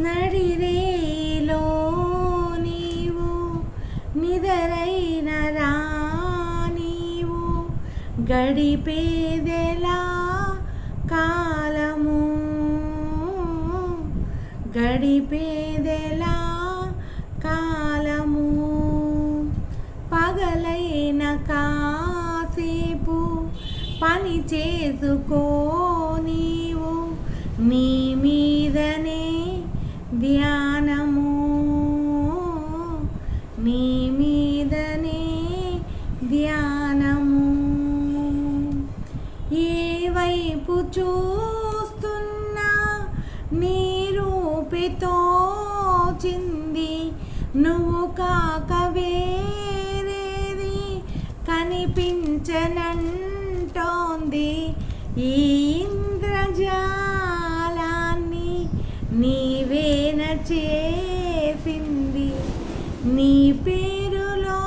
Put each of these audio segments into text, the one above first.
నడిరేలో నీవు నిదరైన రా నీవు గడిపేదెలా కాలము గడిపేదెలా కాలము పగలైన కాసేపు పని చేసుకో నీవు నీ మీదనే ధ్యానము నీ మీదనే ధ్యానము ఏ వైపు చూస్తున్నా నీ రూపితో చింది నువ్వు కాక వేరేది కనిపించనంటోంది ఈ ఇంద్రజాలాన్ని నీవేన చేసింది నీ పేరులో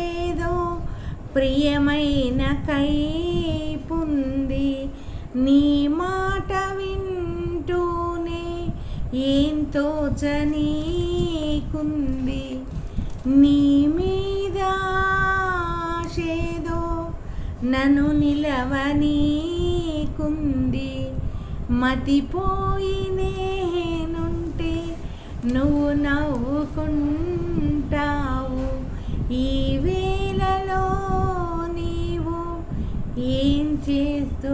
ఏదో ప్రియమైన కైపుంది నీ మాట వింటూనే ఏం తోచనీకుంది నీ మీద ఆశేదో నన్ను నిలవనీకుంది మతిపోయి నేనుంటే నువ్వు నవ్వుకుంటావు ఈ వేళలో నీవు ఏం చేస్తూ